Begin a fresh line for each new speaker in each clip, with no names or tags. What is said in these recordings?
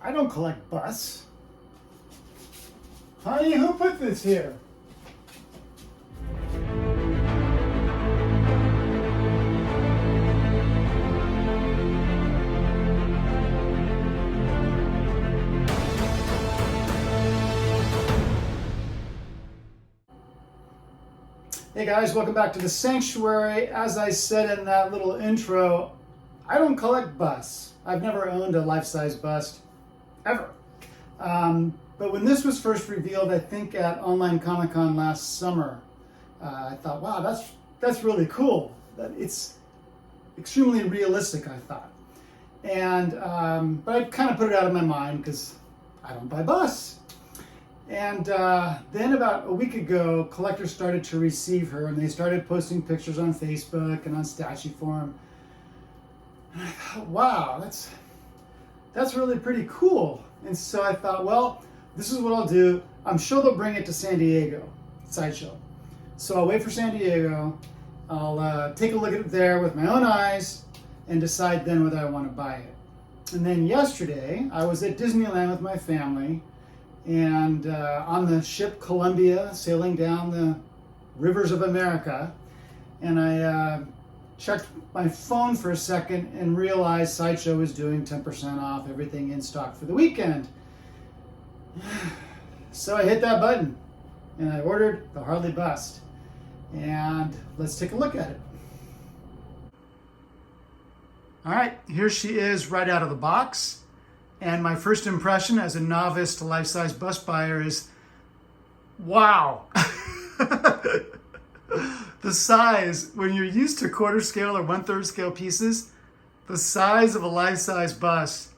I don't collect busts. Honey, who put this here? Hey guys, welcome back to the Sanctuary. As I said in that little intro, I don't collect busts. I've never owned a life-size bust, ever. But when this was first revealed, I think at Online Comic-Con last summer, I thought, wow, that's really cool. It's extremely realistic, I thought. And but I kind of put it out of my mind because I don't buy busts. And then about a week ago, collectors started to receive her, and they started posting pictures on Facebook and on Statue Forum. And I thought, wow, that's really pretty cool. And so I thought, well, this is what I'll do. I'm sure they'll bring it to San Diego, Sideshow. So I'll wait for San Diego. I'll take a look at it there with my own eyes and decide then whether I want to buy it. And then yesterday, I was at Disneyland with my family, and on the ship Columbia, sailing down the rivers of America, and I checked my phone for a second and realized Sideshow was doing 10% off everything in stock for the weekend. So I hit that button and I ordered the Harley bust, and let's take a look at it. All right, here she is right out of the box. And my first impression as a novice to life-size bust buyer is, wow. The size, when you're used to quarter scale or 1/3 scale pieces, the size of a life-size bust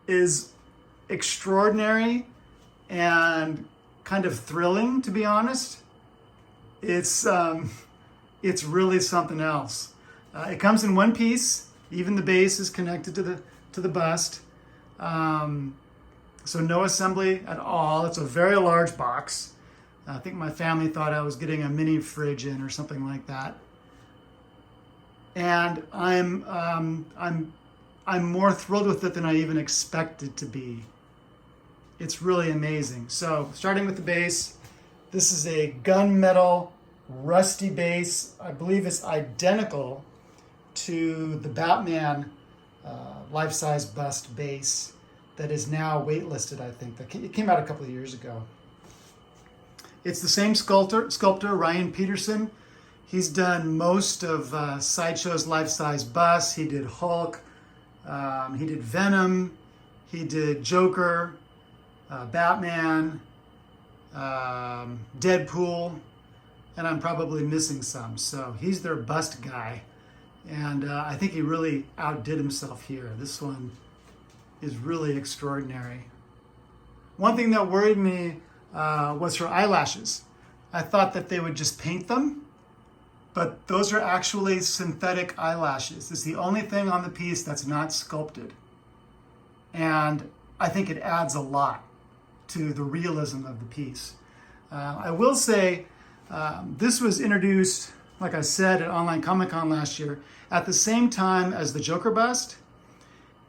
is extraordinary and kind of thrilling, to be honest. It's really something else. It comes in one piece. Even the base is connected to the bust. So no assembly at all. It's a very large box. I think my family thought I was getting a mini fridge in or something like that. And I'm more thrilled with it than I even expected to be. It's really amazing. So starting with the base, this is a gunmetal rusty base. I believe it's identical to the Batman life-size bust base that is now waitlisted, I think. It came out a couple of years ago. It's the same sculptor, Ryan Peterson. He's done most of Sideshow's life-size busts. He did Hulk, he did Venom, he did Joker, Batman, Deadpool, and I'm probably missing some. So he's their bust guy. And I think he really outdid himself here. This one is really extraordinary. One thing that worried me was her eyelashes. I thought that they would just paint them, but those are actually synthetic eyelashes. It's the only thing on the piece that's not sculpted. And I think it adds a lot to the realism of the piece. I will say this was introduced, like I said, at Online Comic-Con last year, at the same time as the Joker bust.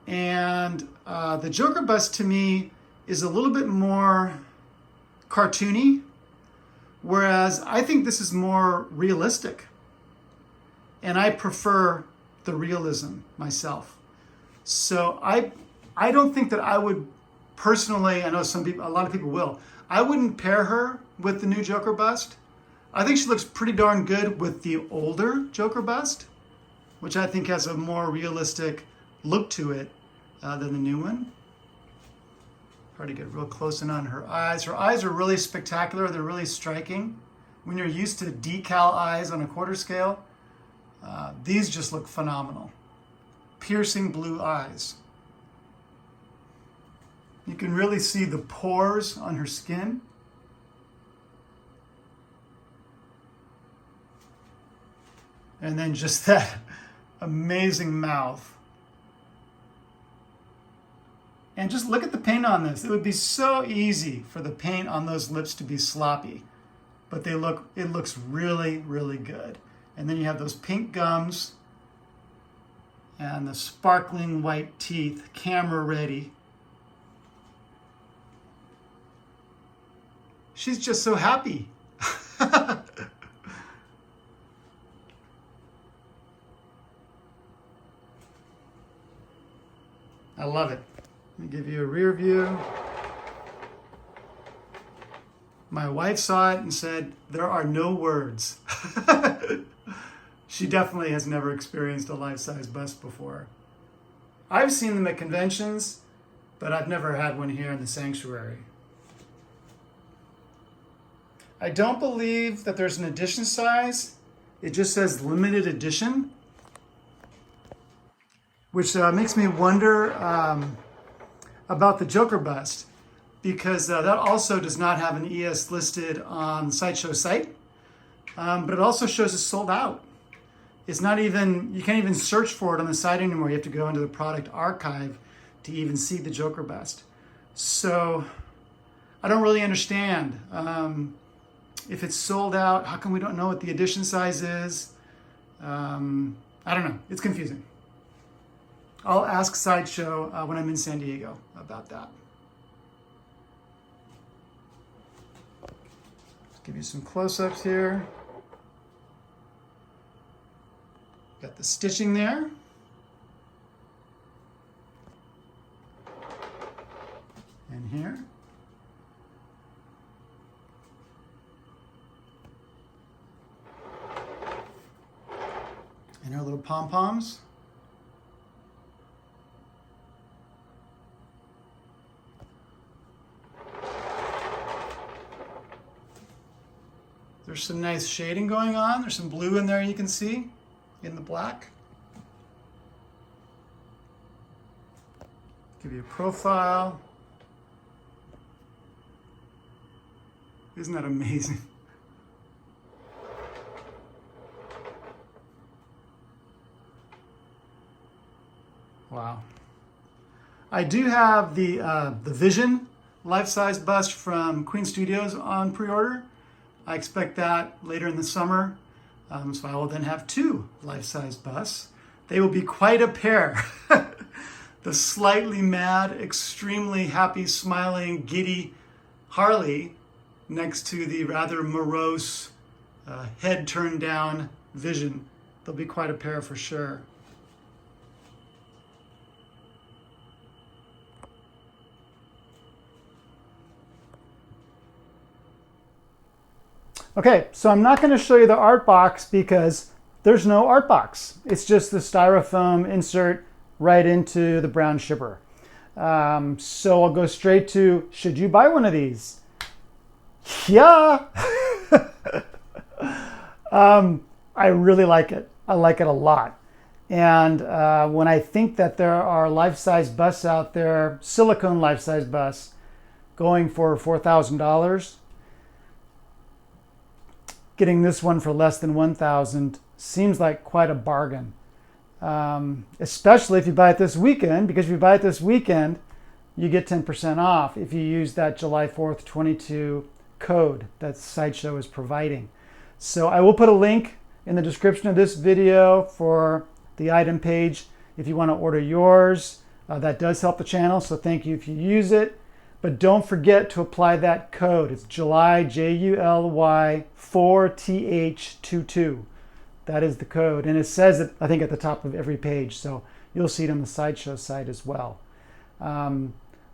And the Joker bust to me is a little bit more cartoony, whereas I think this is more realistic. And I prefer the realism myself. So I don't think that I would personally, I know a lot of people will, I wouldn't pair her with the new Joker bust. I think she looks pretty darn good with the older Joker bust, which I think has a more realistic look to it than the new one. Hard to get real close in on her eyes. Her eyes are really spectacular. They're really striking. When you're used to decal eyes on a quarter scale, these just look phenomenal. Piercing blue eyes. You can really see the pores on her skin. And then just that amazing mouth. And just look at the paint on this. It would be so easy for the paint on those lips to be sloppy, but it looks really, really good. And then you have those pink gums and the sparkling white teeth, camera ready. She's just so happy. I love it. Let me give you a rear view. My wife saw it and said, there are no words. She definitely has never experienced a life-size bust before. I've seen them at conventions, but I've never had one here in the sanctuary. I don't believe that there's an edition size. It just says limited edition, which makes me wonder about the Joker bust, because that also does not have an ES listed on the Sideshow site, but it also shows it's sold out. It's not even, you can't even search for it on the site anymore. You have to go into the product archive to even see the Joker bust. So I don't really understand. If it's sold out, how come we don't know what the edition size is? I don't know. It's confusing. I'll ask Sideshow when I'm in San Diego about that. Let's give you some close-ups here. Got the stitching there. And here. And our little pom-poms. There's some nice shading going on. There's some blue in there you can see in the black. Give you a profile. Isn't that amazing? Wow. I do have the Vision life-size bust from Quinn Studios on pre-order. I expect that later in the summer. So I will then have 2 life-size busts. They will be quite a pair. The slightly mad, extremely happy, smiling, giddy Harley next to the rather morose, head turned down Vision. They'll be quite a pair for sure. Okay, so I'm not going to show you the art box because there's no art box. It's just the styrofoam insert right into the brown shipper. So I'll go straight to, should you buy one of these? Yeah! I really like it. I like it a lot. And when I think that there are life-size busts out there, silicone life-size busts, going for $4,000, getting this one for less than $1,000 seems like quite a bargain. Especially if you buy it this weekend, because if you buy it this weekend, you get 10% off if you use that July 4th 22 code that Sideshow is providing. So I will put a link in the description of this video for the item page if you want to order yours. That does help the channel, so thank you if you use it. But don't forget to apply that code. It's July, July 4TH22. That is the code. And it says it, I think, at the top of every page. So you'll see it on the Sideshow site as well. But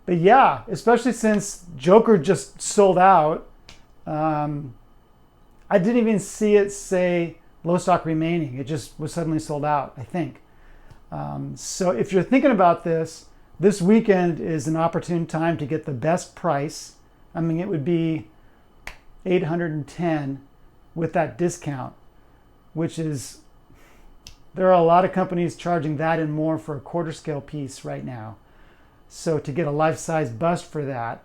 yeah, especially since Joker just sold out. I didn't even see it say low stock remaining. It just was suddenly sold out, I think. So if you're thinking about this, this weekend is an opportune time to get the best price. I mean, it would be $810 with that discount, which is, there are a lot of companies charging that and more for a quarter scale piece right now. So to get a life-size bust for that,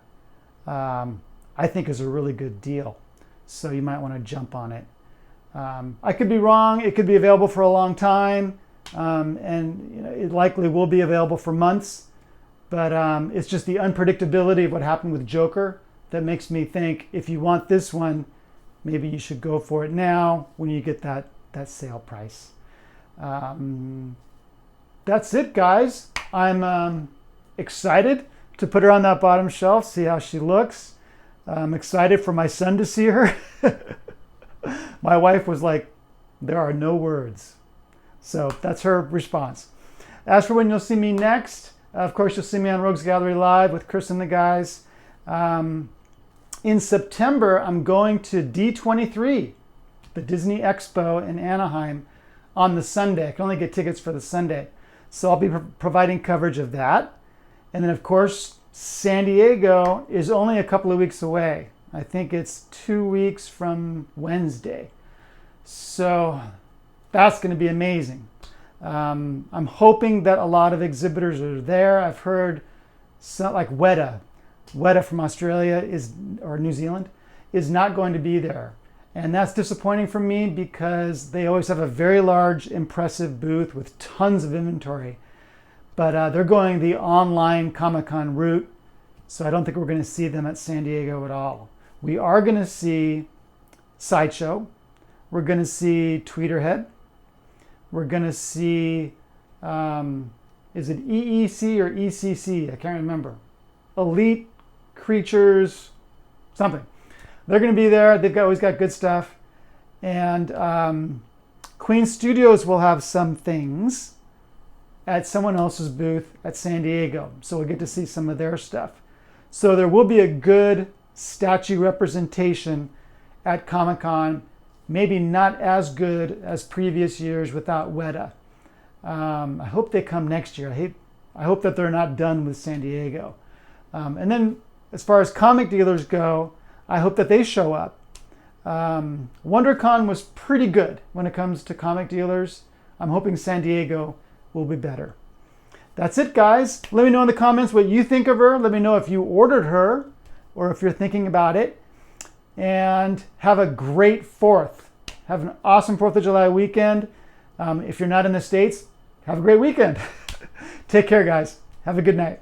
I think is a really good deal. So you might want to jump on it. I could be wrong. It could be available for a long time. And you know, it likely will be available for months. But it's just the unpredictability of what happened with Joker that makes me think if you want this one, maybe you should go for it now when you get that sale price. That's it, guys. I'm excited to put her on that bottom shelf, see how she looks. I'm excited for my son to see her. My wife was like, there are no words. So that's her response. As for when you'll see me next, of course, you'll see me on Rogues Gallery Live with Chris and the guys. In September, I'm going to D23, the Disney Expo in Anaheim, on the Sunday. I can only get tickets for the Sunday. So I'll be providing coverage of that. And then, of course, San Diego is only a couple of weeks away. I think it's 2 weeks from Wednesday. So that's going to be amazing. I'm hoping that a lot of exhibitors are there. I've heard like Weta from Australia or New Zealand is not going to be there. And that's disappointing for me because they always have a very large, impressive booth with tons of inventory. But they're going the online Comic-Con route, so I don't think we're going to see them at San Diego at all. We are going to see Sideshow. We're going to see Tweeterhead. We're going to see, is it EEC or ECC? I can't remember. Elite Creatures, something. They're going to be there. They've always got good stuff. And Queen Studios will have some things at someone else's booth at San Diego. So we'll get to see some of their stuff. So there will be a good statue representation at Comic-Con. Maybe not as good as previous years without Weta. I hope they come next year. I hope that they're not done with San Diego. And then as far as comic dealers go, I hope that they show up. WonderCon was pretty good when it comes to comic dealers. I'm hoping San Diego will be better. That's it, guys. Let me know in the comments what you think of her. Let me know if you ordered her or if you're thinking about it. And have a great 4th. Have an awesome 4th of July weekend. If you're not in the States, have a great weekend. Take care, guys. Have a good night.